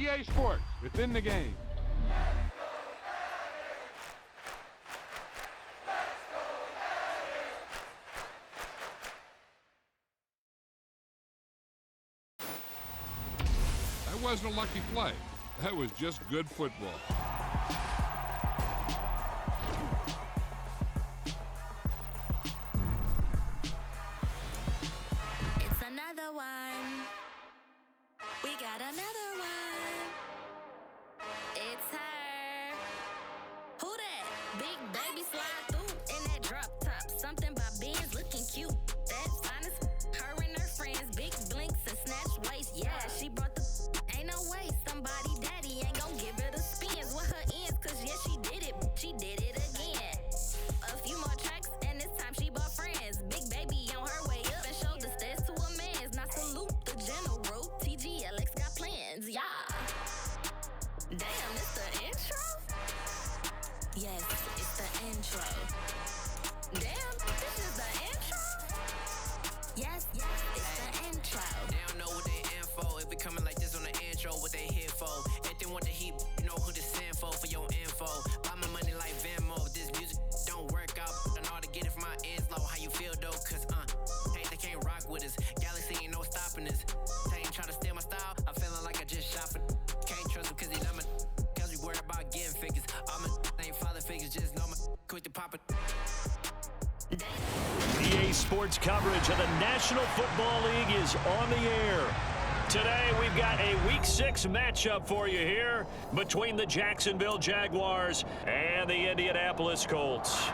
EA Sports, within the game. That wasn't a lucky play. That was just good football. It's another one. We got another one. It's her. Who that? Big baby slide through in that drop top. Something by Benz looking cute. That's honest. Her and her friends, big blinks and snatch waist. Yeah, she brought the. Ain't no way somebody daddy ain't gon' give her the spins with her ends. Cause yeah, she did it. She did it again. A few more tracks and this time she bought friends. Big baby on her way up and showed the stairs to a man's. Now salute the general. TGLX got plans, yeah. Damn, it's the intro? Yes, it's the intro. Damn, this is the intro? Yes, it's the intro. They don't know what they in for. If we coming like this on the intro, what they here for? If they want the heat, you know who to send for your info. Buy my money like Venmo. If this music don't work out, I know how to get it from my ends low. How you feel though? Cause hey, they can't rock with us. Galaxy ain't no stopping us. They ain't trying to steal my style. I'm feeling like I just shot for. Can't trust him cause he love me. Cause we worried about getting figures. All my ain't father figures, just know my quick to pop it. EA Sports coverage of the National Football League is on the air. Today, we've got a Week 6 matchup for you here between the Jacksonville Jaguars and the Indianapolis Colts.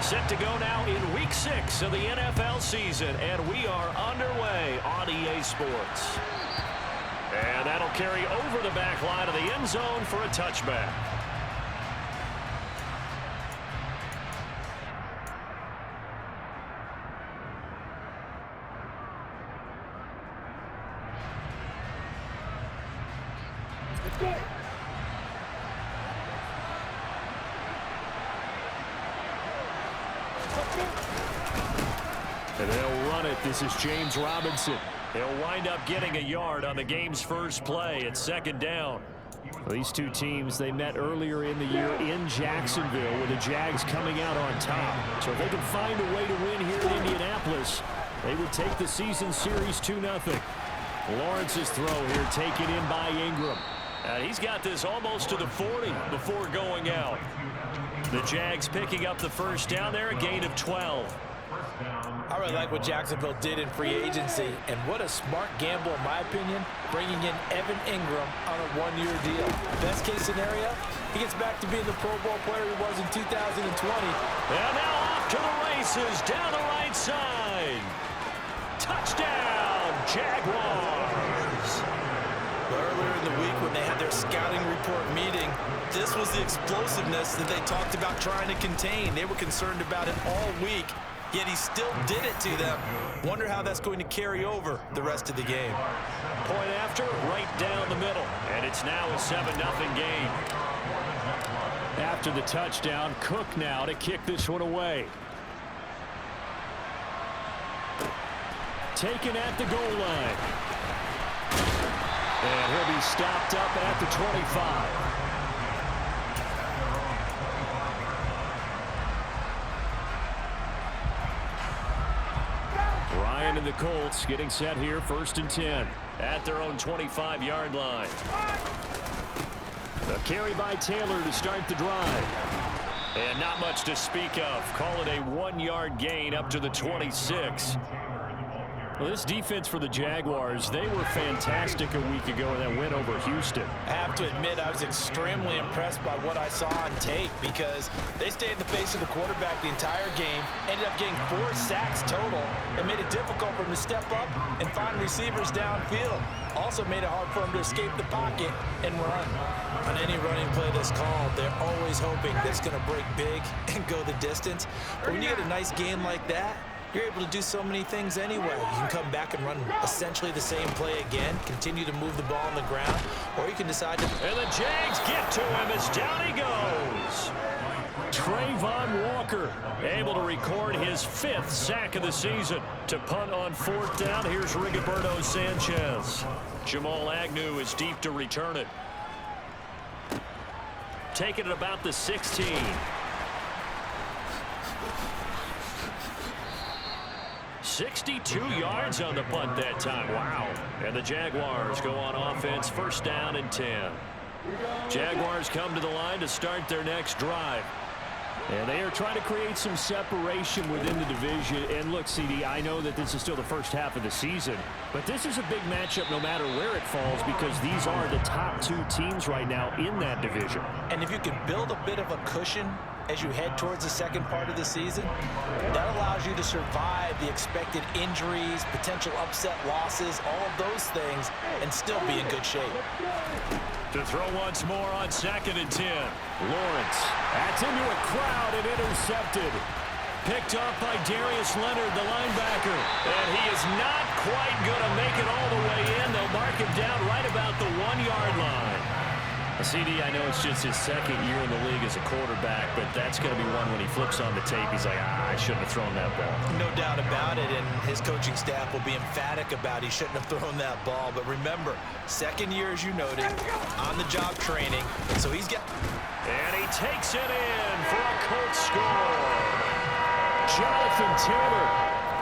Set to go now in Week 6 of the NFL season, and we are underway on EA Sports. And that'll carry over the back line of the end zone for a touchback. Let's go. And they'll run it. This is James Robinson. He'll wind up getting a yard on the game's first play. It's second down. Well, these two teams, they met earlier in the year in Jacksonville with the Jags coming out on top. So if they can find a way to win here in Indianapolis, they would take the season series 2-0. Lawrence's throw here taken in by Ingram. And he's got this almost to the 40 before going out. The Jags picking up the first down there, a gain of 12. I really like what Jacksonville did in free agency, and what a smart gamble, in my opinion, bringing in Evan Ingram on a one-year deal. Best case scenario, he gets back to being the Pro Bowl player he was in 2020. And now off to the races down the right side. Touchdown, Jaguars. Earlier in the week when they had their scouting report meeting, this was the explosiveness that they talked about trying to contain. They were concerned about it all week, yet he still did it to them. Wonder how that's going to carry over the rest of the game. Point after, right down the middle. And it's now a 7-0 game. After the touchdown, Cook now to kick this one away. Taken at the goal line. And he'll be stopped up at the 25. Ryan and the Colts getting set here, 1st and 10 at their own 25-yard line. A carry by Taylor to start the drive. And not much to speak of. Call it a 1-yard gain up to the 26. Well, this defense for the Jaguars, they were fantastic a week ago in that win over Houston. I have to admit, I was extremely impressed by what I saw on tape because they stayed in the face of the quarterback the entire game, ended up getting 4 sacks total, and made it difficult for him to step up and find receivers downfield. Also made it hard for him to escape the pocket and run. On any running play that's called, they're always hoping that it's going to break big and go the distance. But when you get a nice game like that, you're able to do so many things anyway. You can come back and run essentially the same play again, continue to move the ball on the ground, or you can decide to... And the Jags get to him as down he goes. Trayvon Walker able to record his 5th sack of the season. To punt on 4th down, here's Rigoberto Sanchez. Jamal Agnew is deep to return it. Taking it about the 16. 62 yards on the punt that time. Wow. And the Jaguars go on offense, 1st down and 10. Jaguars come to the line to start their next drive. And they are trying to create some separation within the division. And look, CD, I know that this is still the first half of the season, but this is a big matchup no matter where it falls because these are the top 2 teams right now in that division. And if you can build a bit of a cushion as you head towards the second part of the season, that allows you to survive the expected injuries, potential upset losses, all of those things, and still be in good shape. To throw once more on 2nd and 10. Lawrence, that's into a crowd and intercepted. Picked off by Darius Leonard, the linebacker. And he is not quite going to make it all the way in. They'll mark him down right about the 1-yard line. CD, I know it's just his 2nd year in the league as a quarterback, but that's going to be one when he flips on the tape. He's like, I shouldn't have thrown that ball. No doubt about it, and his coaching staff will be emphatic about he shouldn't have thrown that ball. But remember, 2nd year, as you noted, on-the-job training, so he's got... And he takes it in for a Colts score. Jonathan Taylor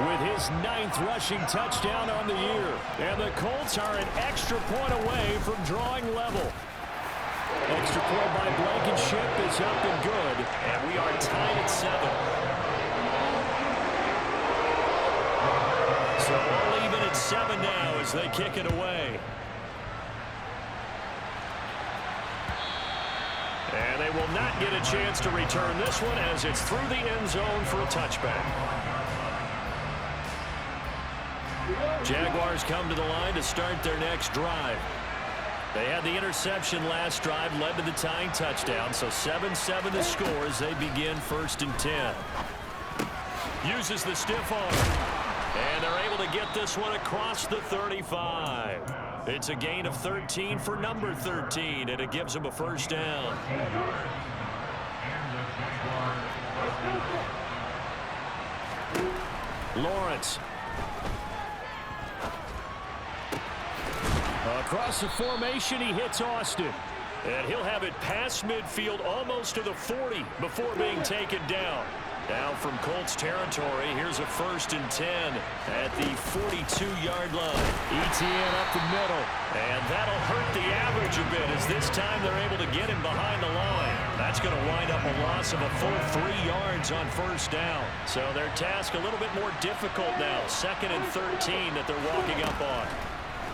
with his 9th rushing touchdown on the year. And the Colts are an extra point away from drawing level. Extra point by Blankenship is up and good. And we are tied at 7. So all even at 7 now as they kick it away. And they will not get a chance to return this one as it's through the end zone for a touchback. Jaguars come to the line to start their next drive. They had the interception last drive, led to the tying touchdown, so 7-7 the score as they begin 1st and 10. Uses the stiff arm, and they're able to get this one across the 35. It's a gain of 13 for number 13, and it gives them a 1st down. Lawrence. Across the formation, he hits Austin. And he'll have it past midfield almost to the 40 before being taken down. Now from Colts territory, here's a 1st and 10 at the 42-yard line. ETN up the middle. And that'll hurt the average a bit as this time they're able to get him behind the line. That's going to wind up a loss of a full 3 yards on 1st down. So their task a little bit more difficult now. 2nd and 13 that they're walking up on.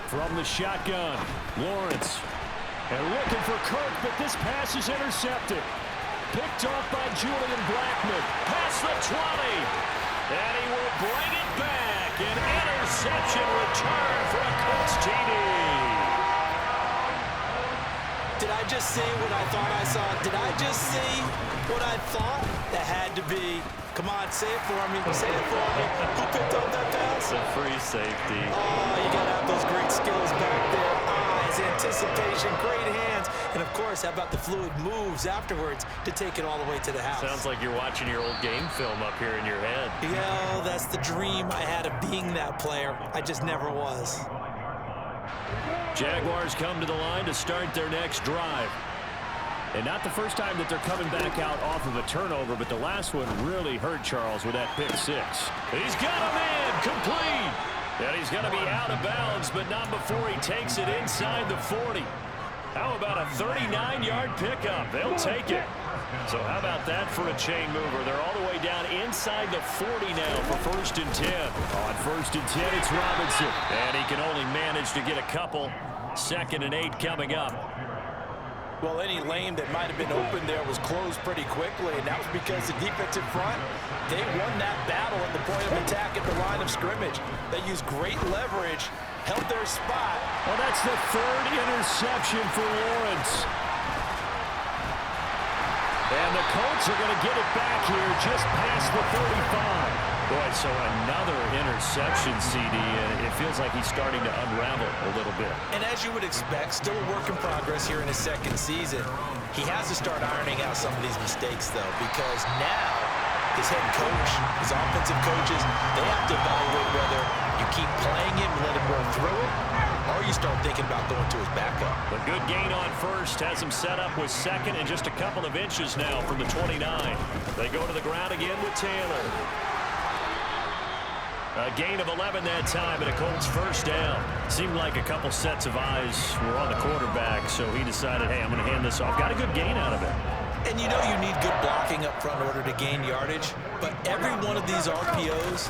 From the shotgun, Lawrence. And looking for Kirk, but this pass is intercepted. Picked off by Julian Blackman. Past the 20. And he will bring it back. An interception return for a Colts TD. Did I just see what I thought I saw? Did I just see what I thought? That had to be. Come on, say it for me. Say it for me. Who picked up that pass? It's a free safety. Oh, you got to have those great skills back there. Eyes, anticipation, great hands. And, of course, how about the fluid moves afterwards to take it all the way to the house? Sounds like you're watching your old game film up here in your head. Yeah, that's the dream I had of being that player. I just never was. Jaguars come to the line to start their next drive. And not the first time that they're coming back out off of a turnover, but the last one really hurt Charles with that pick 6. He's got him in, complete. And he's going to be out of bounds, but not before he takes it inside the 40. How about a 39-yard pickup? They'll take it. So how about that for a chain mover? They're all the way down inside the 40 now for 1st and 10. On 1st and 10, it's Robinson. And he can only manage to get a couple. 2nd and 8 coming up. Well, any lane that might have been open there was closed pretty quickly, and that was because the defensive front, they won that battle at the point of attack at the line of scrimmage. They used great leverage, held their spot. Well, that's the 3rd interception for Lawrence. And the Colts are going to get it back here just past the 35. Boy, So another interception, CD, and it feels like he's starting to unravel a little bit. And as you would expect, still a work in progress here in his second season. He has to start ironing out some of these mistakes, though, because now his head coach, his offensive coaches, they have to evaluate whether you keep playing him and let him run through it, or you start thinking about going to his backup. The good gain on first has him set up with second and just a couple of inches now from the 29. They go to the ground again with Taylor. A gain of 11 that time and a Colts first down. Seemed like a couple sets of eyes were on the quarterback, so he decided, hey, I'm going to hand this off. Got a good gain out of it. And you know you need good blocking up front in order to gain yardage, but every one of these RPOs,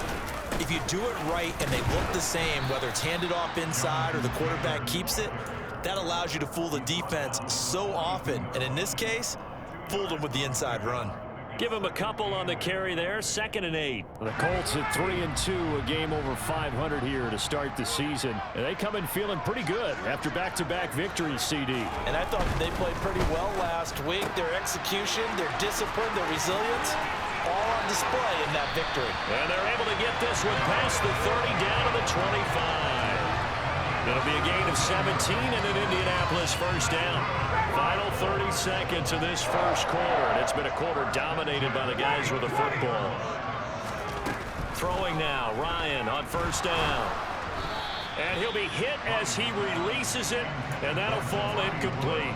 if you do it right and they look the same, whether it's handed off inside or the quarterback keeps it, that allows you to fool the defense so often. And in this case, fooled them with the inside run. Give him a couple on the carry there, 2nd and 8. The Colts at 3-2, a game over 500 here to start the season. And they come in feeling pretty good after back-to-back victories, CD. And I thought that they played pretty well last week. Their execution, their discipline, their resilience, all on display in that victory. And they're able to get this one past the 30 down to the 25. It'll be a gain of 17 and an Indianapolis first down. Final 30 seconds of this first quarter, and it's been a quarter dominated by the guys with the football. Throwing now, Ryan on first down. And he'll be hit as he releases it, and that'll fall incomplete.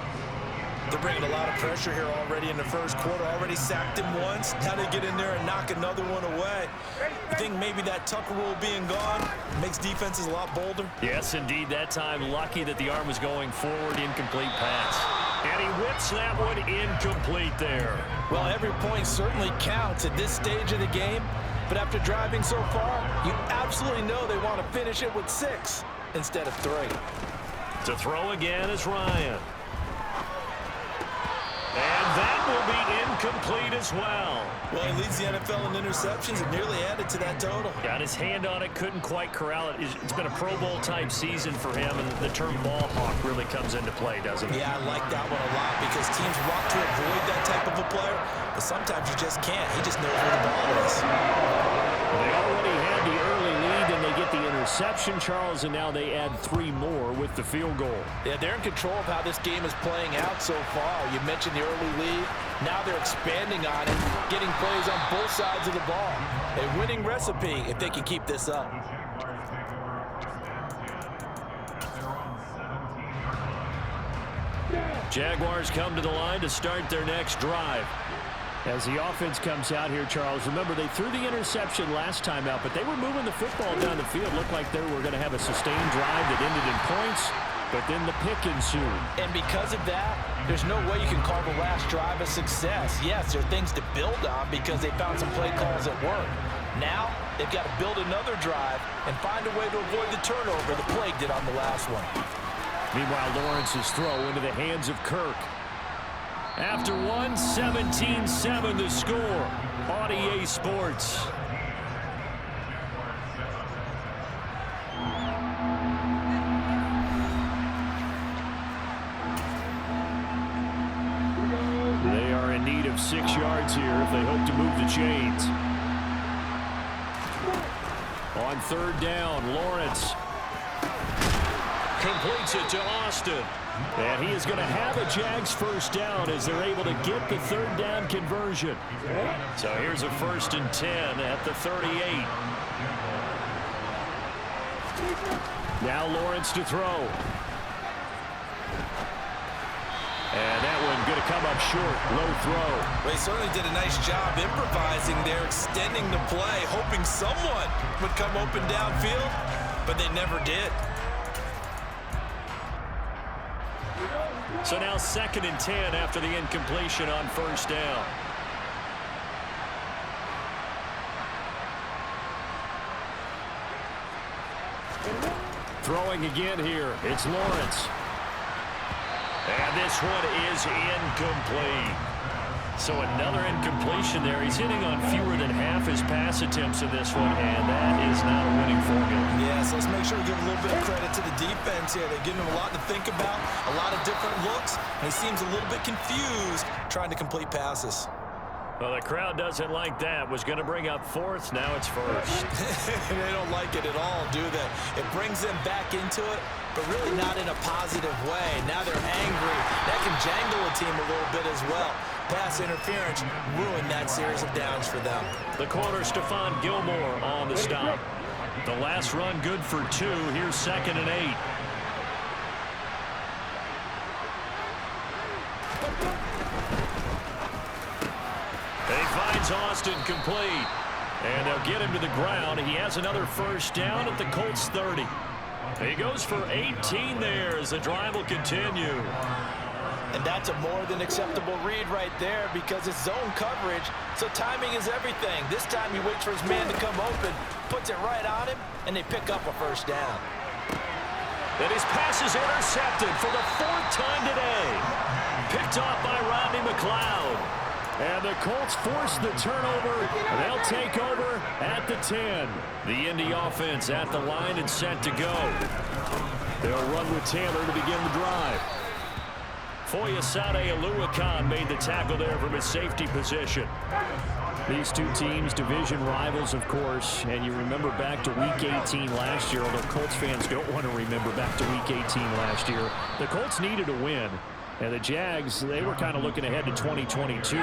They're bringing a lot of pressure here already in the first quarter. Already sacked him once. Now they get in there and knock another one away. You think maybe that Tucker rule being gone makes defenses a lot bolder? Yes, indeed. That time, lucky that the arm was going forward. Incomplete pass. And he whips that one incomplete there. Well, every point certainly counts at this stage of the game. But after driving so far, you absolutely know they want to finish it with 6 instead of 3. To throw again is Ryan. And that will be incomplete as well. Well, he leads the NFL in interceptions and nearly added to that total. Got his hand on it, couldn't quite corral it. It's been a Pro Bowl type season for him, and the term ball hawk really comes into play, doesn't it? Yeah, I like that one a lot because teams want to avoid that type of a player, but sometimes you just can't. He just knows where the ball is. They already had the early lead, and they get the interception, Charles, and now they add 3 more with the field goal. Yeah, they're in control of how this game is playing out so far. You mentioned the early lead. Now they're expanding on it, getting plays on both sides of the ball. A winning recipe if they can keep this up. Jaguars come to the line to start their next drive. As the offense comes out here, Charles, remember they threw the interception last time out, but they were moving the football down the field. Looked like they were going to have a sustained drive that ended in points, but then the pick ensued. And because of that, there's no way you can call the last drive a success. Yes, there are things to build on because they found some play calls that work. Now, they've got to build another drive and find a way to avoid the turnover the plague did on the last one. Meanwhile, Lawrence's throw into the hands of Kirk. After 17-7 the score on EA Sports. They are in need of 6 yards here if they hope to move the chains. On third down, Lawrence completes it to Austin. And he is going to have a Jags first down as they're able to get the third down conversion. So here's a 1st and 10 at the 38. Now Lawrence to throw. And that one going to come up short. Low throw. Well, he certainly did a nice job improvising there, extending the play, hoping someone would come open downfield, but they never did. So now 2nd and 10 after the incompletion on first down. Throwing again here. It's Lawrence. And this one is incomplete. So another incompletion there. He's hitting on fewer than half his pass attempts in this one, and that is not a winning formula. Yeah, so let's make sure we give a little bit of credit to the defense here. They're giving him a lot to think about, a lot of different looks, and he seems a little bit confused trying to complete passes. Well, the crowd doesn't like that. Was going to bring up fourth. Now it's first. They don't like it at all, do they? It brings them back into it, but really not in a positive way. Now they're angry. That can jangle a team a little bit as well. Pass interference ruined that series of downs for them. The corner, Stephon Gilmore on the stop. The last run good for 2. Here's 2nd and 8. He finds Austin complete. And they'll get him to the ground. He has another first down at the Colts 30. He goes for 18 there as the drive will continue. And that's a more than acceptable read right there because it's zone coverage, so timing is everything. This time he waits for his man to come open, puts it right on him, and they pick up a first down. And his pass is intercepted for the 4th time today. Picked off by Rodney McLeod. And the Colts force the turnover. They'll take over at the 10. The Indy offense at the line and set to go. They'll run with Taylor to begin the drive. Foyesade Oluwakan made the tackle there from his safety position. These two teams, division rivals, of course, and you remember back to Week 18 last year, although Colts fans don't want to remember back to Week 18 last year. The Colts needed a win, and the Jags, they were kind of looking ahead to 2022,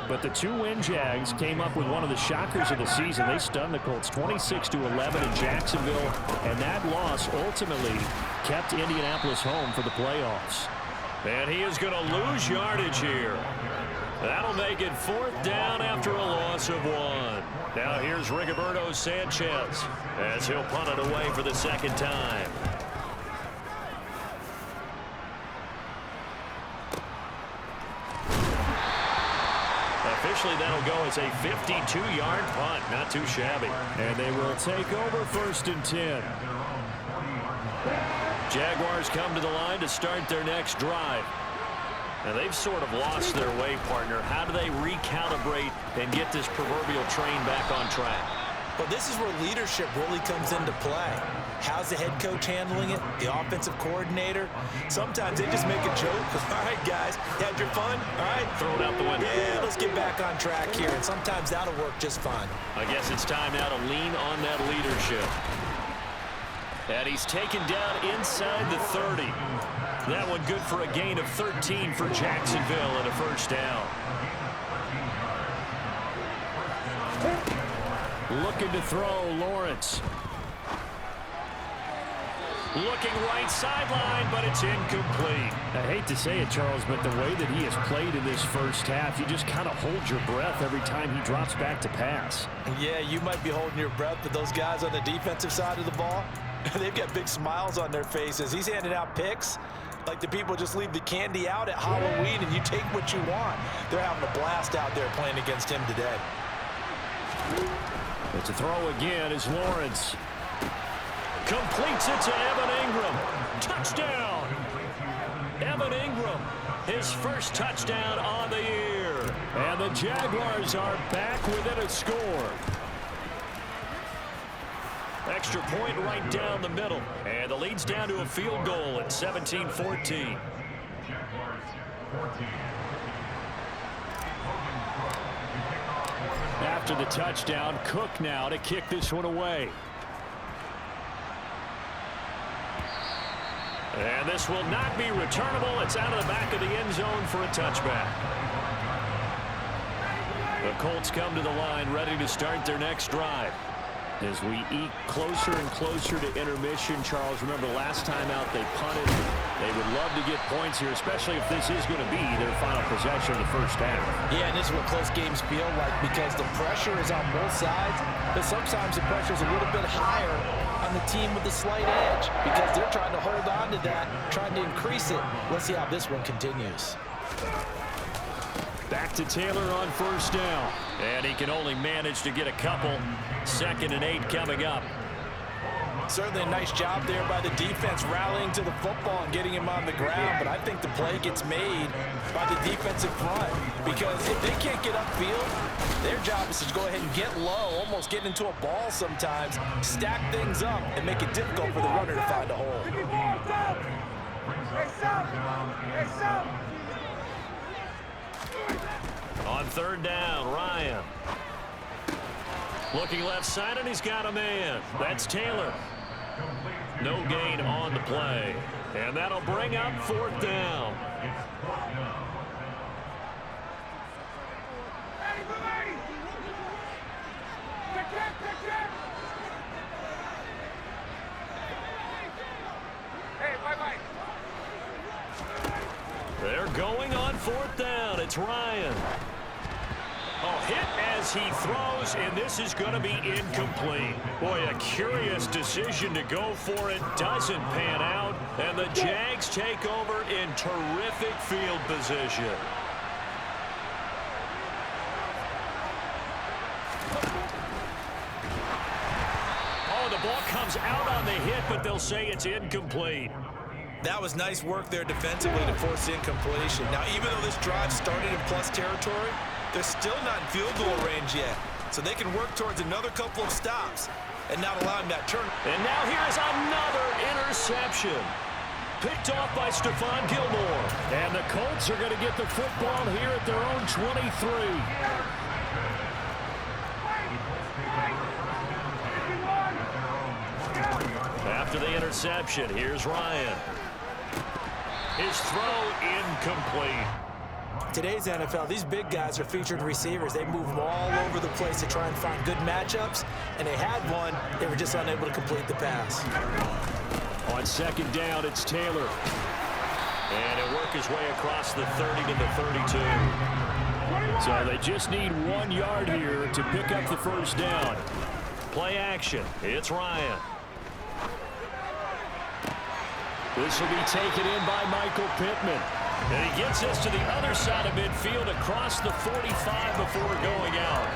but the 2-win Jags came up with one of the shockers of the season. They stunned the Colts 26-11 in Jacksonville, and that loss ultimately kept Indianapolis home for the playoffs. And he is going to lose yardage here. That'll make it 4th down after a loss of 1. Now here's Rigoberto Sanchez as he'll punt it away for the 2nd time. Officially, that'll go as a 52-yard punt. Not too shabby. And they will take over 1st and 10. Jaguars come to the line to start their next drive. Now, they've sort of lost their way, partner. How do they recalibrate and get this proverbial train back on track? Well, this is where leadership really comes into play. How's the head coach handling it? The offensive coordinator? Sometimes they just make a joke. All right, guys, you had your fun? All right. Throw it out the window. Yeah, let's get back on track here. And sometimes that'll work just fine. I guess it's time now to lean on that leadership. And he's taken down inside the 30. That one good for a gain of 13 for Jacksonville and a first down. Looking to throw, Lawrence. Looking right sideline, but it's incomplete. I hate to say it, Charles, but the way that he has played in this first half, you just kind of hold your breath every time he drops back to pass. Yeah, you might be holding your breath, but those guys on the defensive side of the ball, they've got big smiles on their faces. He's handing out picks like the people just leave the candy out at Halloween and you take what you want. They're having a blast out there playing against him today. It's a throw again is Lawrence. Completes it to Evan Ingram. Touchdown! Evan Ingram, his first touchdown on the year. And the Jaguars are back within a score. Extra point right down the middle. And the lead's down to a field goal at 17-14. After the touchdown, Cook now to kick this one away. And this will not be returnable. It's out of the back of the end zone for a touchback. The Colts come to the line ready to start their next drive. As we eke closer and closer to intermission, Charles, remember last time out they punted. They would love to get points here, especially if this is going to be their final possession of the first half. Yeah, and this is what close games feel like because the pressure is on both sides, but sometimes the pressure is a little bit higher on the team with the slight edge because they're trying to hold on to that, trying to increase it. Let's see how this one continues. Back to Taylor on first down. And he can only manage to get a couple. 2nd and 8 coming up. Certainly a nice job there by the defense rallying to the football and getting him on the ground, but I think the play gets made by the defensive front because if they can't get upfield, their job is to go ahead and get low, almost get into a ball sometimes, stack things up, and make it difficult for the runner to find a hole. On third down, Ryan. Looking left side, and he's got a man. That's Taylor. No gain on the play. And that'll bring up fourth down. They're going on fourth down. It's Ryan. Hit as he throws, and this is going to be incomplete. Boy, a curious decision to go for it. Doesn't pan out, and the Jags take over in terrific field position. Oh, the ball comes out on the hit, but they'll say it's incomplete. That was nice work there defensively to force the incompletion. Now, even though this drive started in plus territory, they're still not in field goal range yet. So they can work towards another couple of stops and not allow him that turn. And now here's another interception. Picked off by Stephon Gilmore. And the Colts are going to get the football here at their own 23. After the interception, here's Ryan. His throw incomplete. Today's NFL, these big guys are featured receivers. They move all over the place to try and find good matchups, and they had one. They were just unable to complete the pass. On second down, it's Taylor. And he'll work his way across the 30 to the 32. So they just need 1 yard here to pick up the first down. Play action. It's Ryan. This will be taken in by Michael Pittman. And he gets us to the other side of midfield across the 45 before going out.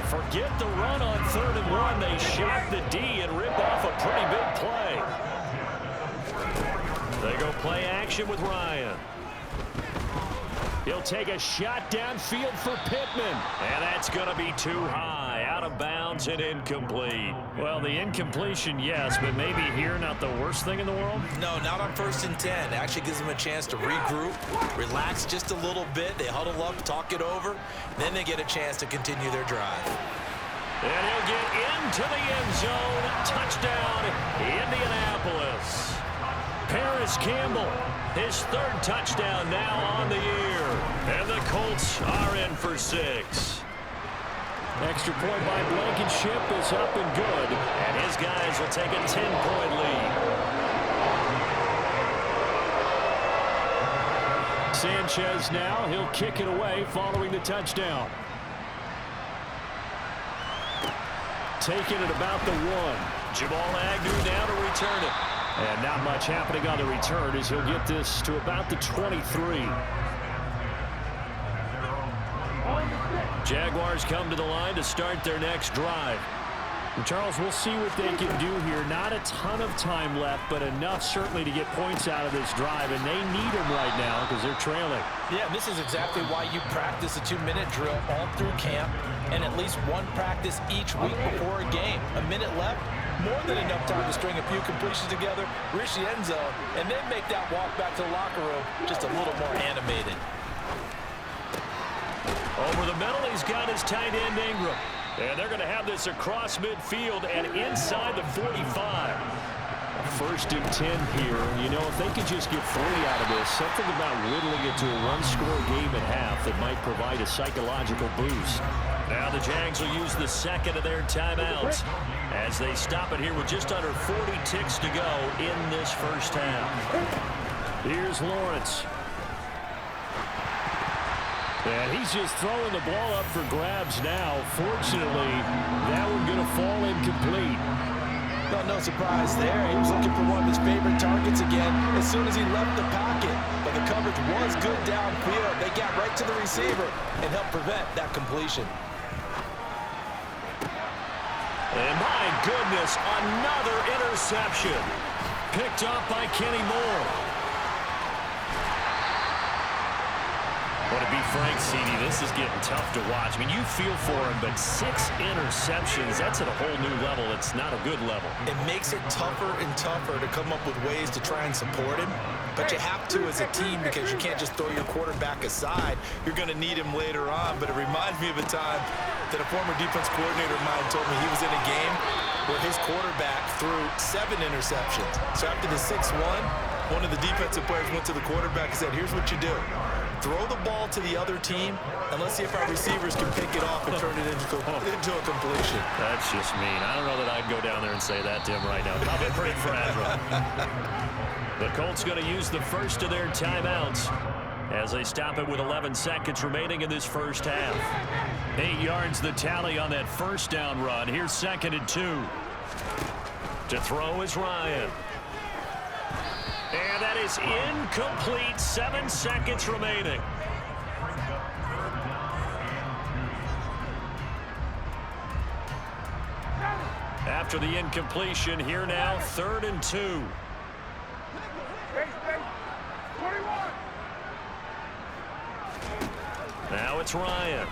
Forget the run on 3rd and 1. They shock the D and rip off a pretty big play. They go play action with Ryan. He'll take a shot downfield for Pittman. And that's going to be too high. Out of bounds and incomplete. Well, the incompletion, yes, but maybe here not the worst thing in the world? No, not on 1st and 10. It actually gives them a chance to regroup, relax just a little bit. They huddle up, talk it over. Then they get a chance to continue their drive. And he'll get into the end zone. Touchdown, Indianapolis. Paris Campbell, his 3rd touchdown now on the year. And the Colts are in for 6. Extra point by Blankenship is up and good. And his guys will take a 10-point lead. Sanchez now, he'll kick it away following the touchdown. Taking it about the 1. Jamal Agnew now to return it. And not much happening on the return as he'll get this to about the 23. Jaguars come to the line to start their next drive. And Charles, we'll see what they can do here. Not a ton of time left, but enough certainly to get points out of this drive, and they need them right now because they're trailing. Yeah, this is exactly why you practice a 2-minute drill all through camp and at least one practice each week before a game. A minute left, more than enough time to string a few completions together, reach the end zone, and then make that walk back to the locker room just a little more animated. Over the middle, he's got his tight end Ingram. And they're going to have this across midfield and inside the 45. 1st and 10 here. You know, if they could just get 3 out of this, something about whittling it to a 1-score game at half that might provide a psychological boost. Now the Jags will use the 2nd of their timeouts as they stop it here with just under 40 ticks to go in this first half. Here's Lawrence. And he's just throwing the ball up for grabs now. Fortunately, that one going to fall incomplete. No surprise there. He was looking for one of his favorite targets again as soon as he left the pocket. But the coverage was good downfield. They got right to the receiver and helped prevent that completion. And my goodness, another interception. Picked up by Kenny Moore. Well, to be frank, CD, this is getting tough to watch. I mean, you feel for him, but 6 interceptions, that's at a whole new level. It's not a good level. It makes it tougher and tougher to come up with ways to try and support him. But you have to as a team because you can't just throw your quarterback aside. You're going to need him later on. But it reminds me of a time that a former defense coordinator of mine told me he was in a game where his quarterback threw 7 interceptions. So after the 6-1, one of the defensive players went to the quarterback and said, here's what you do. Throw the ball to the other team, and let's see if our receivers can pick it off and turn it into a completion. That's just mean. I don't know that I'd go down there and say that to him right now. Probably pretty fragile. The Colts going to use the first of their timeouts as they stop it with 11 seconds remaining in this first half. 8 yards the tally on that first down run. Here's 2nd and 2. To throw is Ryan. And that is incomplete. 7 seconds remaining. After the incompletion, here now, 3rd and 2. Now it's Ryan.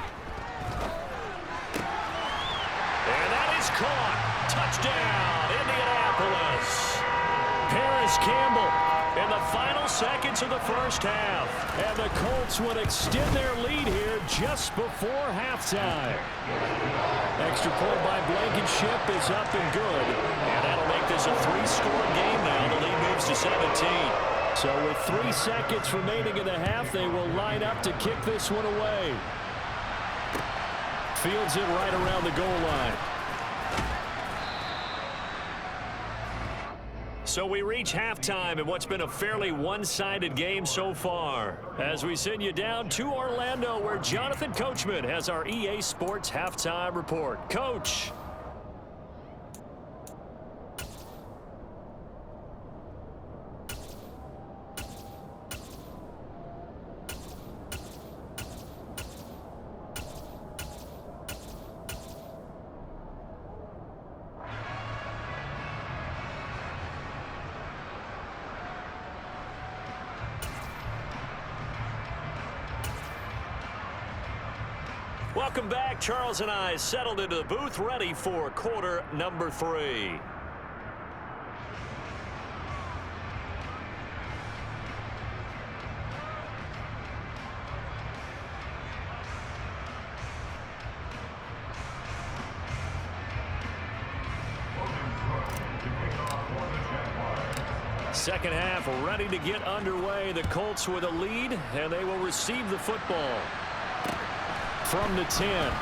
And that is caught. Touchdown, Indianapolis. Paris Campbell in the final seconds of the first half. And the Colts would extend their lead here just before halftime. Extra point by Blankenship is up and good. And that'll make this a 3-score game now. The lead moves to 17. So with 3 seconds remaining in the half, they will line up to kick this one away. Fields it right around the goal line. So we reach halftime in what's been a fairly one-sided game so far. As we send you down to Orlando, where Jonathan Coachman has our EA Sports Halftime Report. Coach. Welcome back. Charles and I settled into the booth, ready for quarter number 3. Second half ready to get underway. The Colts with a lead, and they will receive the football. From the 10.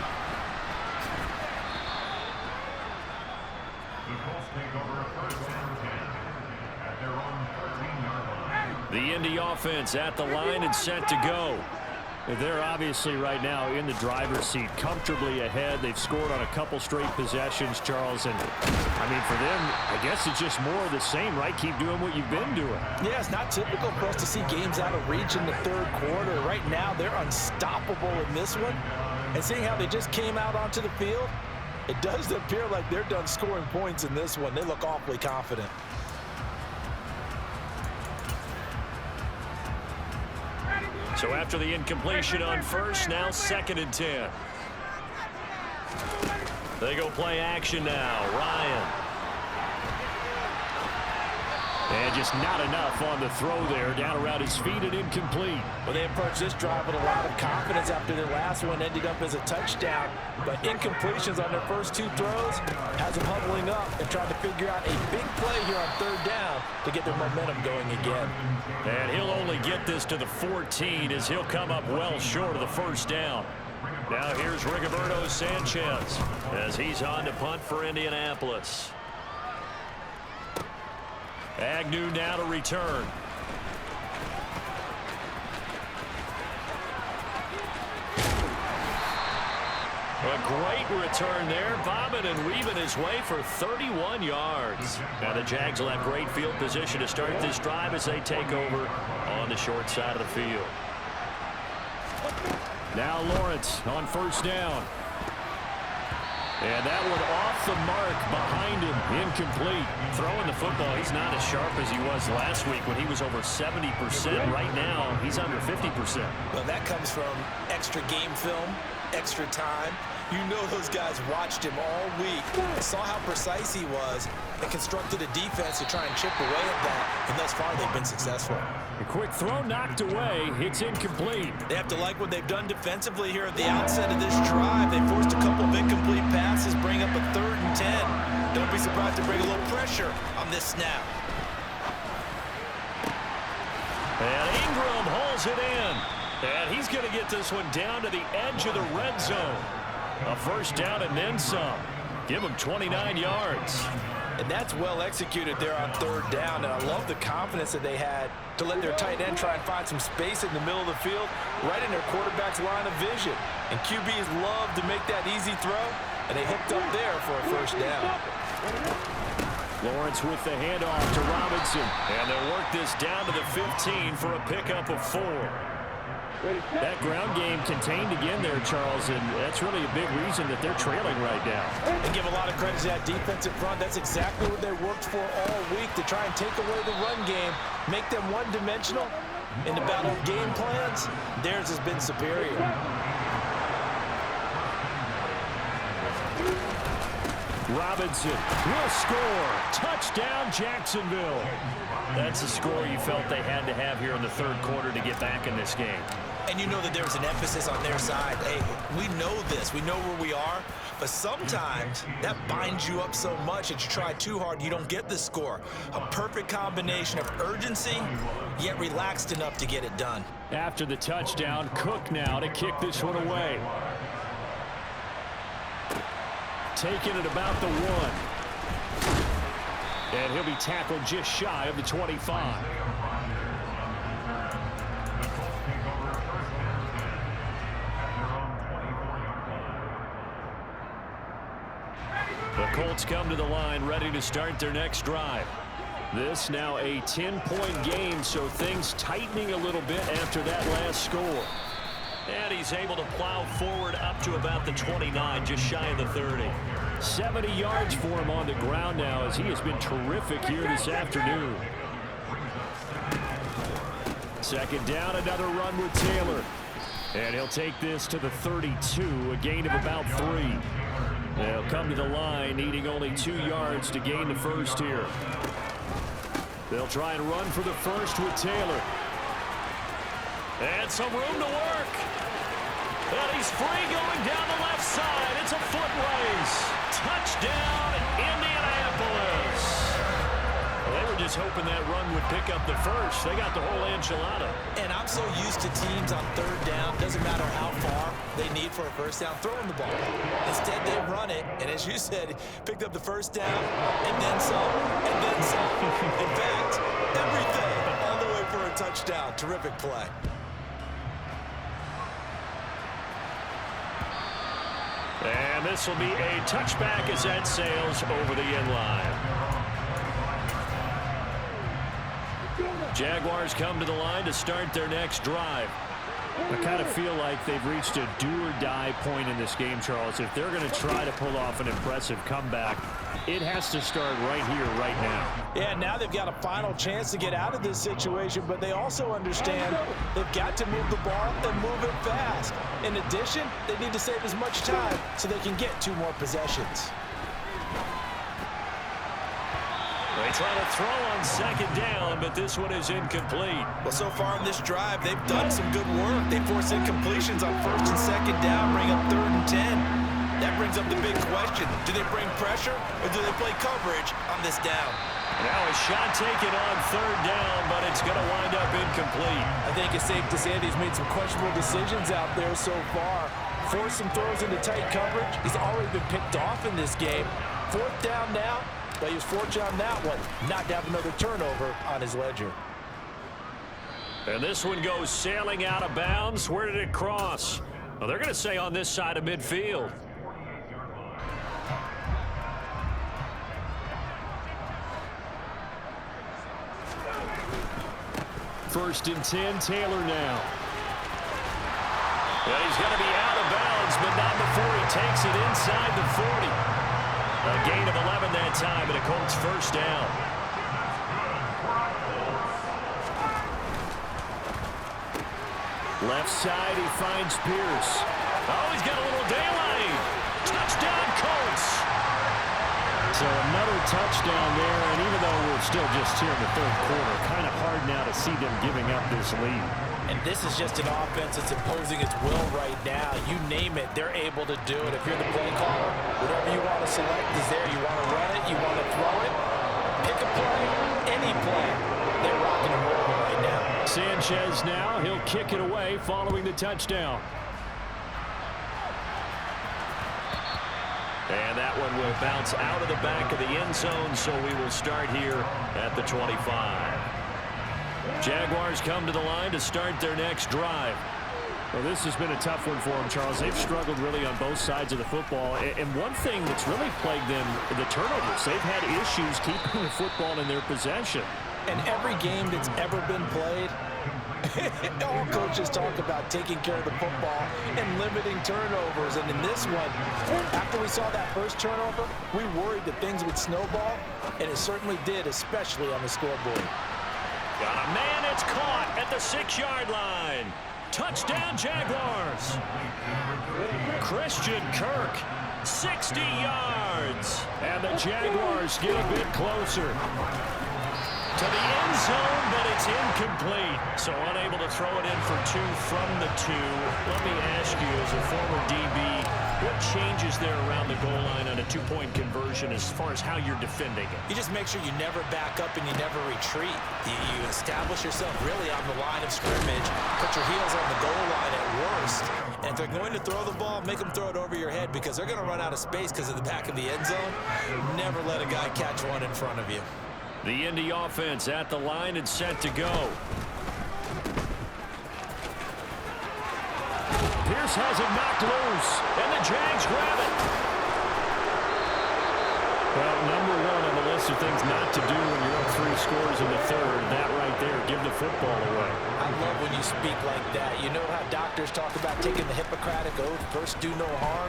The Indy offense at the line and set to go. They're obviously right now in the driver's seat, comfortably ahead. They've scored on a couple straight possessions, Charles. And, I mean, for them, I guess it's just more of the same, right? Keep doing what you've been doing. Yeah, it's not typical for us to see games out of reach in the 3rd quarter. Right now, they're unstoppable in this one. And seeing how they just came out onto the field, it does appear like they're done scoring points in this one. They look awfully confident. So after the incompletion on first, now 2nd and 10. They go play action now. Ryan. And just not enough on the throw there. Down around his feet and incomplete. Well, they approached this drive with a lot of confidence after their last one ended up as a touchdown. But incompletions on their first 2 throws has them huddling up and trying to figure out a big play here on 3rd down to get their momentum going again. And he'll only get this to the 14 as he'll come up well short of the first down. Now here's Rigoberto Sanchez as he's on to punt for Indianapolis. Agnew now to return. A great return there, bobbing and weaving his way for 31 yards. Now the Jags will have great field position to start this drive as they take over on the short side of the field. Now Lawrence on first down. And that one off the mark behind him, incomplete. Throwing the football, he's not as sharp as he was last week when he was over 70%. Right now, he's under 50%. Well, that comes from extra game film, extra time. You know those guys watched him all week, saw how precise he was, and constructed a defense to try and chip away at that, and thus far they've been successful. A quick throw knocked away. It's incomplete. They have to like what they've done defensively here at the outset of this drive. They forced a couple of incomplete passes, bring up a 3rd and 10. Don't be surprised to bring a little pressure on this snap. And Ingram hauls it in. And he's going to get this one down to the edge of the red zone. A first down and then some. Give him 29 yards. And that's well executed there on 3rd down. And I love the confidence that they had to let their tight end try and find some space in the middle of the field, right in their quarterback's line of vision. And QBs love to make that easy throw, and they hooked up there for a first down. Lawrence with the handoff to Robinson. And they'll work this down to the 15 for a pickup of 4. That ground game contained again there, Charles, and that's really a big reason that they're trailing right now. And give a lot of credit to that defensive front. That's exactly what they worked for all week, to try and take away the run game, make them one-dimensional. In the battle of game plans, theirs has been superior. Robinson will score. Touchdown, Jacksonville. That's a score you felt they had to have here in the 3rd quarter to get back in this game. And you know that there's an emphasis on their side. Hey, we know this. We know where we are. But sometimes that binds you up so much that you try too hard, you don't get the score. A perfect combination of urgency, yet relaxed enough to get it done. After the touchdown, Cook now to kick this one away. Taking it about the 1. And he'll be tackled just shy of the 25. The Colts come to the line ready to start their next drive. This now a 10-point game, so things tightening a little bit after that last score. And he's able to plow forward up to about the 29, just shy of the 30. 70 yards for him on the ground now, as he has been terrific here this afternoon. 2nd down, another run with Taylor. And he'll take this to the 32, a gain of about 3. They'll come to the line, needing only 2 yards to gain the first here. They'll try and run for the first with Taylor. And some room to work. And he's free going down the left side. It's a foot race. Touchdown, Indianapolis. Well, they were just hoping that run would pick up the first. They got the whole enchilada. And I'm so used to teams on 3rd down, doesn't matter how far they need for a first down, throwing the ball. Instead, they run it, and as you said, picked up the first down, and then some, and then some. In fact, everything all the way for a touchdown. Terrific play. And this will be a touchback as that sails over the end line. Jaguars come to the line to start their next drive. I kind of feel like they've reached a do-or-die point in this game, Charles. If they're going to try to pull off an impressive comeback, it has to start right here, right now. Yeah, now they've got a final chance to get out of this situation, but they also understand they've got to move the ball and move it fast. In addition, they need to save as much time so they can get 2 more possessions. They try to throw on 2nd down, but this one is incomplete. Well, so far in this drive, they've done some good work. They force incompletions on 1st and 2nd down, bring up 3rd and 10. That brings up the big question. Do they bring pressure, or do they play coverage on this down? Now a shot taken on 3rd down, but it's going to wind up incomplete. I think it's safe to say that he's made some questionable decisions out there so far. Forced some throws into tight coverage. He's already been picked off in this game. 4th down now. But he was fortunate on that one, not to have another turnover on his ledger. And this one goes sailing out of bounds. Where did it cross? Well, they're going to say on this side of midfield. First and 10, Taylor now. Well, he's going to be out of bounds, but not before he takes it inside the 40. A gain of 11 that time, and a Colts first down. Left side, he finds Pierce. Oh, he's got a little daylight. Touchdown, Colts. So another touchdown there, and even though we're still just here in the third quarter, kind of hard now to see them giving up this lead. And this is just an offense that's imposing its will right now. You name it, they're able to do it. If you're the play caller, whatever you want to select is there. You want to run it, you want to throw it, pick a play, any play. They're rocking and rolling right now. Sanchez now, he'll kick it away following the touchdown. And that one will bounce out of the back of the end zone, so we will start here at the 25. Jaguars come to the line to start their next drive. Well, this has been a tough one for them, Charles. They've struggled really on both sides of the football. And one thing that's really plagued them, the turnovers. They've had issues keeping the football in their possession. And every game that's ever been played, all coaches talk about taking care of the football and limiting turnovers. And in this one, after we saw that first turnover, we worried that things would snowball, and it certainly did, especially on the scoreboard. Got a man, it's caught at the 6-yard line. Touchdown, Jaguars. Christian Kirk, 60 yards. And the Jaguars get a bit closer to the end zone, but it's incomplete. So unable to throw it in for 2 from the 2. Let me ask you, as a former DB, what changes there around the goal line on a 2-point conversion as far as how you're defending it? You just make sure you never back up and you never retreat. You establish yourself really on the line of scrimmage, put your heels on the goal line at worst. And if they're going to throw the ball, make them throw it over your head because they're going to run out of space because of the back of the end zone. Never let a guy catch one in front of you. The Indy offense at the line and set to go. Pierce has it knocked loose, and the Jags grab it. Well, number one on the list of things not to do when you're up 3 scores in the third, that right there, give the football away. I love when you speak like that. You know how doctors talk about taking the Hippocratic oath, first do no harm?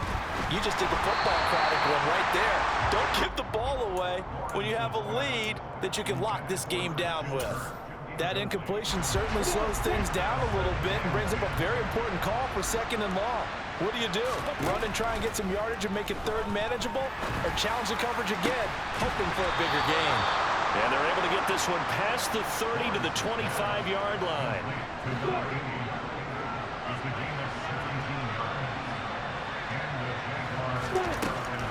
You just did the football-cratic one right there. Don't give the ball away when you have a lead that you can lock this game down with. That incompletion certainly slows things down a little bit and brings up a very important call for 2nd and long. What do? Run and try and get some yardage and make it third manageable? Or challenge the coverage again, hoping for a bigger gain? And they're able to get this one past the 30 to the 25-yard line.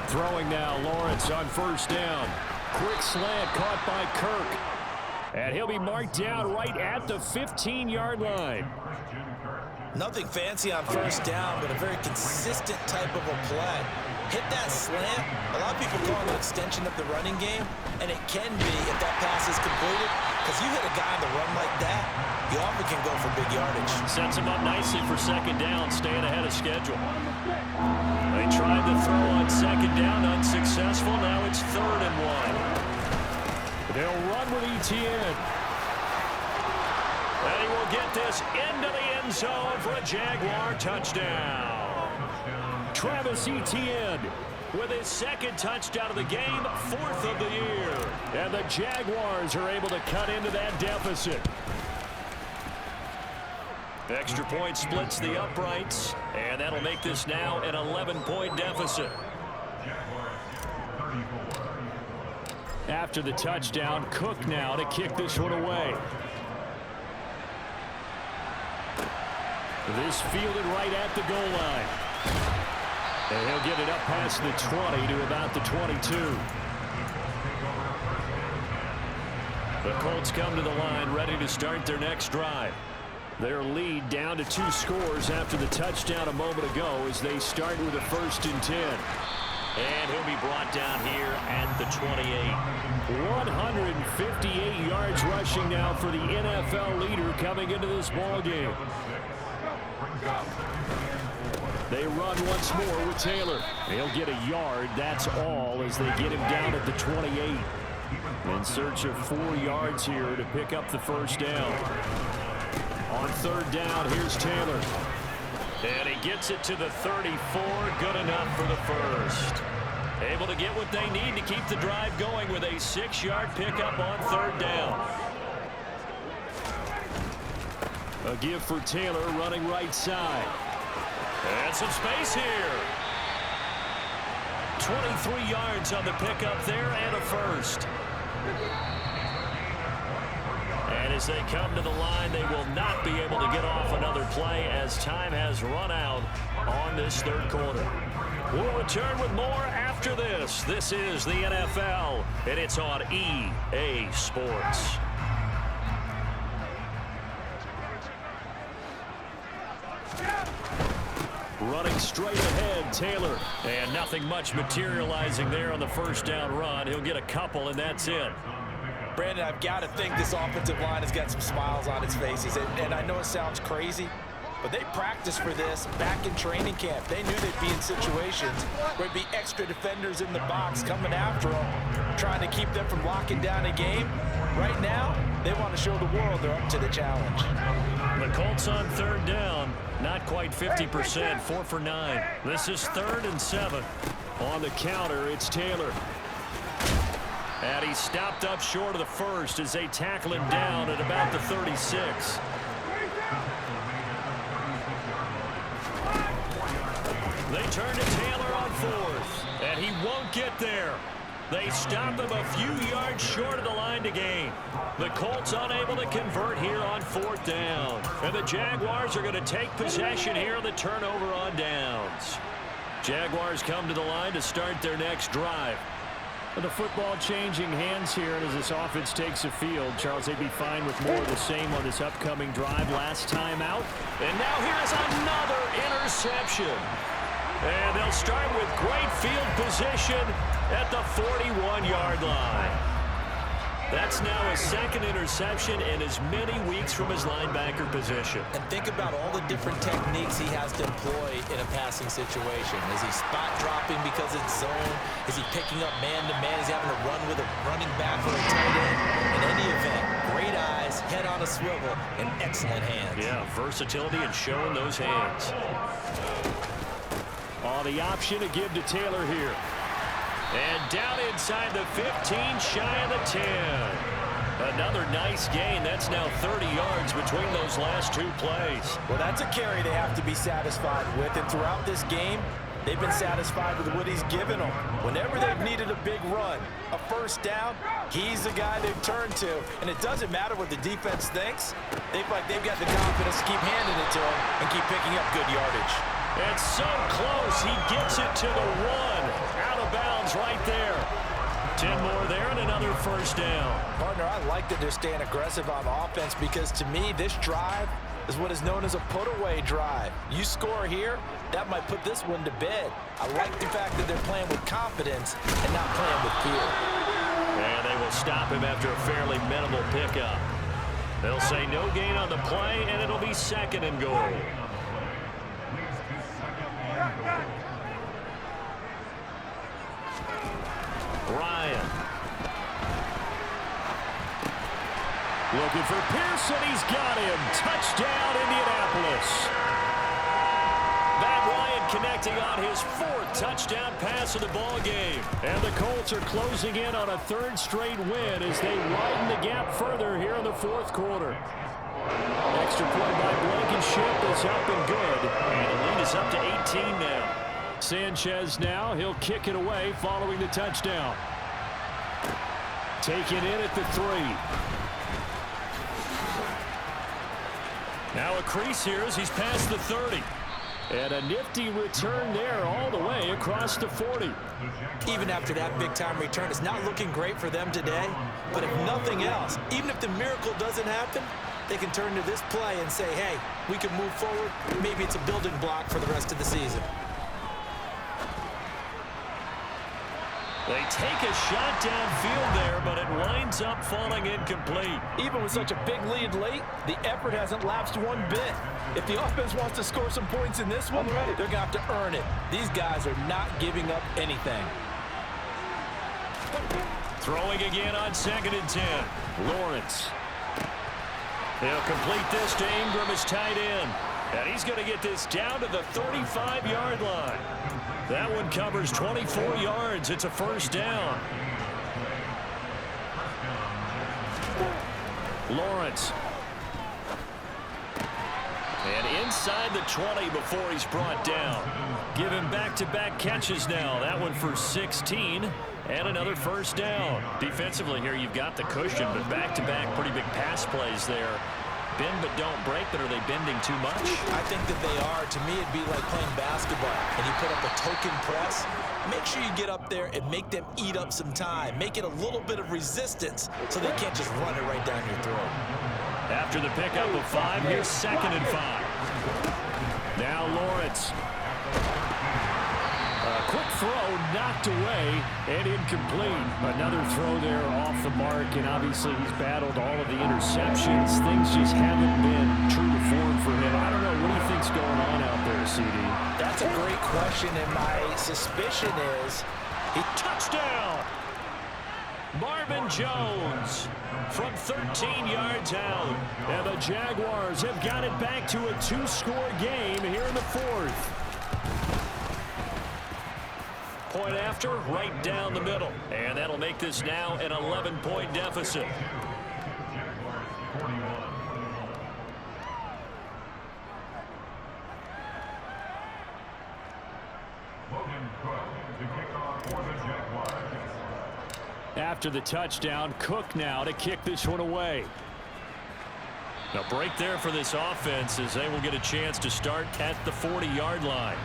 Throwing now, Lawrence on first down. Quick slant caught by Kirk. And he'll be marked down right at the 15-yard line. Nothing fancy on first down, but a very consistent type of a play. Hit that slant. A lot of people call it an extension of the running game, and it can be if that pass is completed, because you hit a guy on the run like that, you often can go for big yardage. Sets him up nicely for 2nd down, staying ahead of schedule. They tried to throw on 2nd down, unsuccessful. Now it's 3rd and 1. They'll run with Etienne. And he will get this into the end zone for a Jaguar touchdown. Travis Etienne with his 2nd touchdown of the game, 4th of the year. And the Jaguars are able to cut into that deficit. Extra point splits the uprights, and that'll make this now an 11-point deficit. After the touchdown, Cook now to kick this one away. This fielded right at the goal line. And he'll get it up past the 20 to about the 22. The Colts come to the line ready to start their next drive. Their lead down to 2 scores after the touchdown a moment ago as they start with a 1st and 10. And he'll be brought down here at the 28. 158 yards rushing now for the NFL leader coming into this ball game. They run once more with Taylor. They'll get a yard, that's all, as they get him down at the 28. In search of 4 yards here to pick up the first down. On 3rd down, here's Taylor. And he gets it to the 34. Good enough for the first. Able to get what they need to keep the drive going with a 6-yard pickup on 3rd down. A give for Taylor running right side. And some space here. 23 yards on the pickup there and a first. And as they come to the line, they will not be able to get off another play as time has run out on this 3rd quarter. We'll return with more after this. This is the NFL, and it's on EA Sports. Running straight ahead, Taylor. And nothing much materializing there on the 1st down run. He'll get a couple, and that's it. Brandon, I've got to think this offensive line has got some smiles on its faces. And I know it sounds crazy, but they practiced for this back in training camp. They knew they'd be in situations where there'd be extra defenders in the box coming after them, trying to keep them from locking down a game. Right now, they want to show the world they're up to the challenge. The Colts on 3rd down, not quite 50%, 4 for 9. This is 3rd and 7. On the counter, it's Taylor. And he stopped up short of the first as they tackle him down at about the 36. They turn to Taylor on 4th, and he won't get there. They stop him a few yards short of the line to gain. The Colts unable to convert here on 4th down. And the Jaguars are going to take possession here on the turnover on downs. Jaguars come to the line to start their next drive. The football changing hands here, and as this offense takes the field, Charles, they'd be fine with more of the same on this upcoming drive. Last time out. And now here's another interception. And they'll start with great field position at the 41-yard line. That's now his 2nd interception in as many weeks from his linebacker position. And think about all the different techniques he has to employ in a passing situation. Is he spot dropping because it's zone? Is he picking up man-to-man? Is he having to run with a running back or a tight end? In any event, great eyes, head on a swivel, and excellent hands. Yeah, versatility and showing those hands. Oh, the option to give to Taylor here. And down inside the 15, shy of the 10. Another nice gain. That's now 30 yards between those last 2 plays. Well, that's a carry they have to be satisfied with. And throughout this game, they've been satisfied with what he's given them. Whenever they've needed a big run, a 1st down, he's the guy they've turned to. And it doesn't matter what the defense thinks. They feel like they've got the confidence to keep handing it to him and keep picking up good yardage. It's so close. He gets it to the 1. Out of bounds right there. 10 more there and another 1st down. Partner, I like that they're staying aggressive on offense because to me, this drive is what is known as a put-away drive. You score here, that might put this one to bed. I like the fact that they're playing with confidence and not playing with fear. And they will stop him after a fairly minimal pickup. They'll say no gain on the play, and it'll be 2nd and goal. Ryan. Looking for Pearson. He's got him. Touchdown, Indianapolis. Matt Ryan connecting on his 4th touchdown pass of the ball game. And the Colts are closing in on a 3rd straight win as they widen the gap further here in the 4th quarter. Extra point by Blankenship is up and good. And the lead is up to 18 now. Sanchez now. He'll kick it away following the touchdown. Taken in at the 3. Now a crease here as he's past the 30. And a nifty return there all the way across the 40. Even after that big-time return, it's not looking great for them today. But if nothing else, even if the miracle doesn't happen, they can turn to this play and say, hey, we can move forward. Maybe it's a building block for the rest of the season. They take a shot downfield there, but it winds up falling incomplete. Even with such a big lead late, the effort hasn't lapsed one bit. If the offense wants to score some points in this one, they're going to have to earn it. These guys are not giving up anything. Throwing again on 2nd and 10. Lawrence. They'll complete this to Ingram as tight end. And he's going to get this down to the 35-yard line. That one covers 24 yards. It's a first down. Lawrence. And inside the 20 before he's brought down. Give him back-to-back catches now. That one for 16 and another first down. Defensively here, you've got the cushion, but back-to-back pretty big pass plays there. Bend but don't break, but are they bending too much? I think that they are. To me, it'd be like playing basketball, and you put up a token press. Make sure you get up there and make them eat up some time. Make it a little bit of resistance so they can't just run it right down your throat. After the pickup of 5, here's 2nd and 5. Now Lawrence. A quick throw knocked away and incomplete. Another throw there off the mark, and obviously he's battled all of the interceptions. Things just haven't been true to form for him. I don't know. What do you think's going on out there, CD? That's a great question, and my suspicion is touchdown! Marvin Jones from 13 yards out. And the Jaguars have got it back to a 2-score game here in the 4th. Point after, right down the middle. And that'll make this now an 11-point deficit. After the touchdown, Cook now to kick this one away. A break there for this offense as they will get a chance to start at the 40-yard line.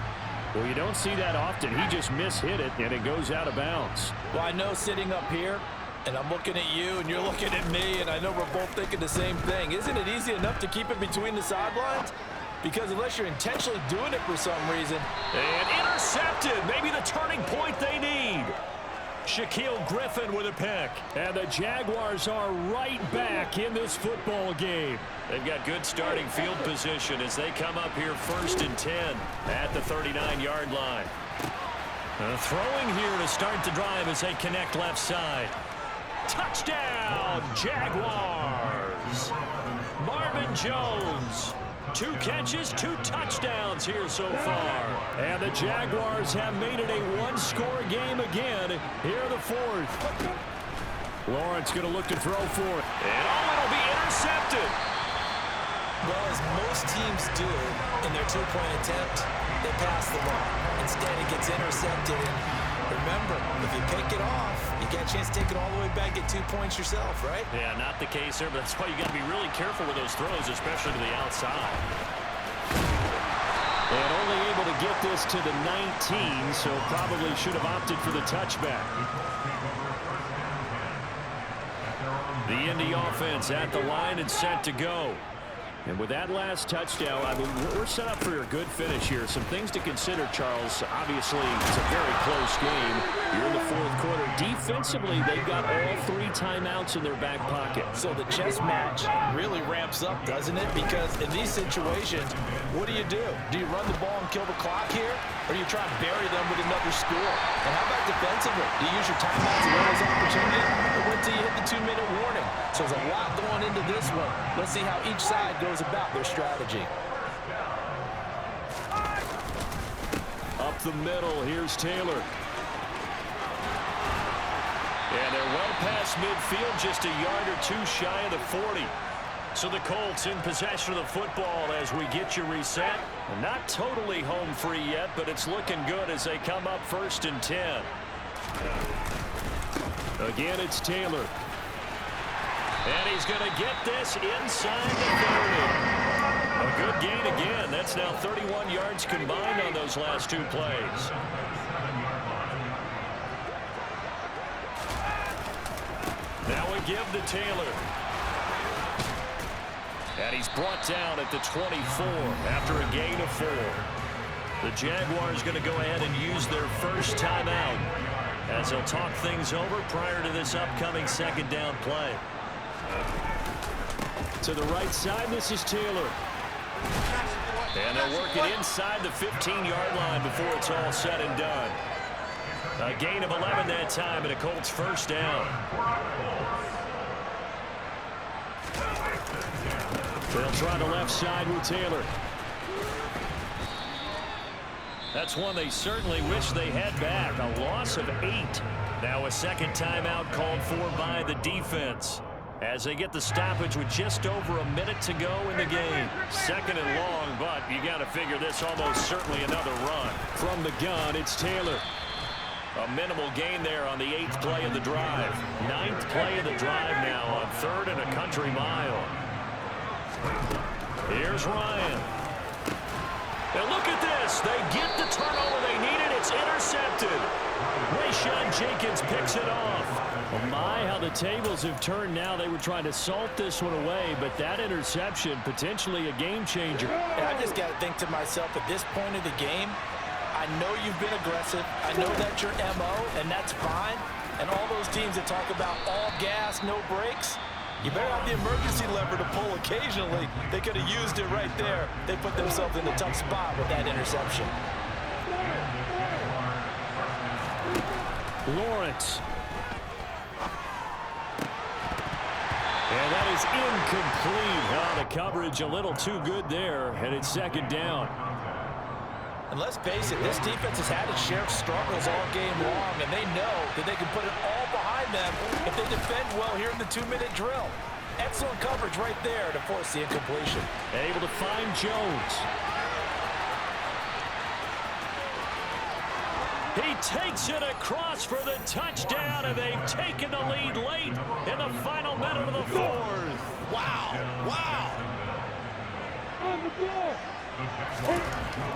Well, you don't see that often. He just mishit it, and it goes out of bounds. Well, I know sitting up here, and I'm looking at you, and you're looking at me, and I know we're both thinking the same thing. Isn't it easy enough to keep it between the sidelines? Because unless you're intentionally doing it for some reason. And intercepted. Maybe the turning point they need. Shaquille Griffin with a pick. And the Jaguars are right back in this football game. They've got good starting field position as they come up here 1st and 10 at the 39-yard line. Throwing here to start the drive as they connect left side. Touchdown, Jaguars. Marvin Jones. 2 catches, 2 touchdowns here so far. And the Jaguars have made it a 1-score game again here in the 4th. Lawrence going to look to throw for it. And it'll be intercepted. Well, as most teams do in their 2-point attempt, they pass the ball. Instead, it gets intercepted. And remember, if you pick it off, you get a chance to take it all the way back, get 2 points yourself, right? Yeah, not the case there, but that's why you got to be really careful with those throws, especially to the outside. And only able to get this to the 19, so probably should have opted for the touchback. The Indy offense at the line and set to go. And with that last touchdown, I mean, we're set up for a good finish here. Some things to consider, Charles. Obviously, it's a very close game. You're in the 4th quarter. Defensively, they've got all 3 timeouts in their back pocket. So the chess match really ramps up, doesn't it? Because in these situations, what do? Do you run the ball and kill the clock here? Or do you try and bury them with another score? And how about defensively? Do you use your timeouts and those opportunities? Or wait till you hit the 2-minute warning? So there's a lot going into this one. Let's see how each side goes about their strategy. Up the middle, here's Taylor. And they're well past midfield, just a yard or 2 shy of the 40. So the Colts in possession of the football as we get you reset. Not totally home free yet, but it's looking good as they come up 1st and 10. Again, it's Taylor. And he's going to get this inside the 30. A good gain again. That's now 31 yards combined on those last 2 plays. Now we give to Taylor. And he's brought down at the 24 after a gain of 4. The Jaguars going to go ahead and use their first timeout as they'll talk things over prior to this upcoming 2nd down play. To the right side, this is Taylor. And they're working inside the 15-yard line before it's all said and done. A gain of 11 that time and a Colts first down. They'll try the left side with Taylor. That's one they certainly wish they had back. A loss of 8. Now a second timeout called for by the defense, as they get the stoppage with just over a minute to go in the game. Second and long, but you got to figure this almost certainly another run. From the gun, it's Taylor. A minimal gain there on the 8th play of the drive. 9th play of the drive now on 3rd and a country mile. Here's Ryan. And look at this. They get the turnover they needed. It's intercepted. Rayshawn Jenkins picks it off. Well, my, how the tables have turned now. They were trying to salt this one away, but that interception, potentially a game changer. And I just got to think to myself, at this point of the game, I know you've been aggressive. I know that's your MO, and that's fine. And all those teams that talk about all gas, no brakes, you better have the emergency lever to pull occasionally. They could have used it right there. They put themselves in a tough spot with that interception. Lawrence. And that is incomplete. Oh, the coverage a little too good there, and it's second down. And let's face it, this defense has had its share of struggles all game long, and they know that they can put it all behind them if they defend well here in the 2-minute drill. Excellent coverage right there to force the incompletion. Able to find Jones. He takes it across for the touchdown, and they've taken the lead late in the final minute of the 4th. Wow. Wow.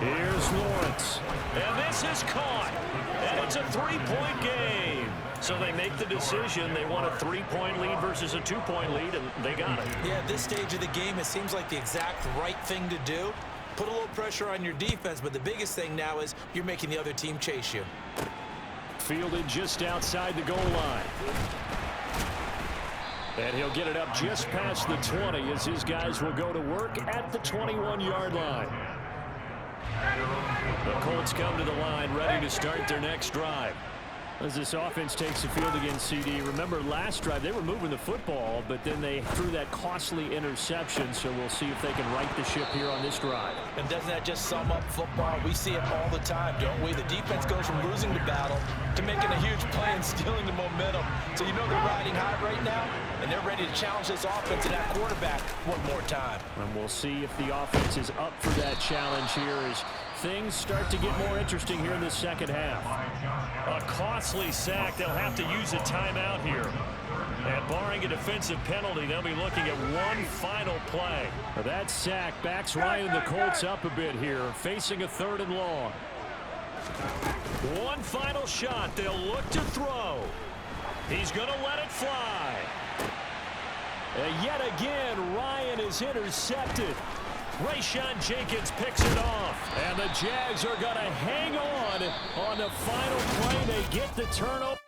Here's Lawrence. And this is caught. And it's a 3-point game. So they make the decision. They want a 3-point lead versus a 2-point lead, and they got it. Yeah, at this stage of the game, it seems like the exact right thing to do. Put a little pressure on your defense, but the biggest thing now is you're making the other team chase you. Fielded just outside the goal line. And he'll get it up just past the 20 as his guys will go to work at the 21-yard line. The Colts come to the line ready to start their next drive. As this offense takes the field against CD, remember last drive they were moving the football, but then they threw that costly interception, so we'll see if they can right the ship here on this drive. And doesn't that just sum up football? We see it all the time, don't we? The defense goes from losing the battle to making a huge play and stealing the momentum. So you know they're riding high right now, and they're ready to challenge this offense and that quarterback one more time. And we'll see if the offense is up for that challenge here as things start to get more interesting here in the second half. A costly sack. They'll have to use a timeout here. And barring a defensive penalty, they'll be looking at one final play. That sack backs Ryan and the Colts up a bit here, facing a 3rd and long. One final shot. They'll look to throw. He's going to let it fly. And yet again, Ryan is intercepted. Rayshawn Jenkins picks it off. And the Jags are going to hang on the final play. They get the turnover.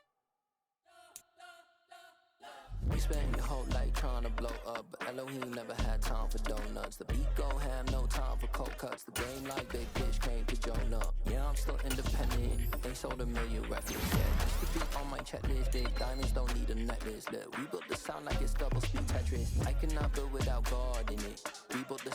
We spent your whole life trying to blow up, but Elohim never had time for donuts. The beat gon' have no time for cold cuts. The game like big fish came to join up. Yeah, I'm still independent. They sold 1 million records. Yeah, just to be on my checklist. Big diamonds don't need a necklace. Look, we built the sound like it's double speed Tetris. I cannot build without God in it. We built the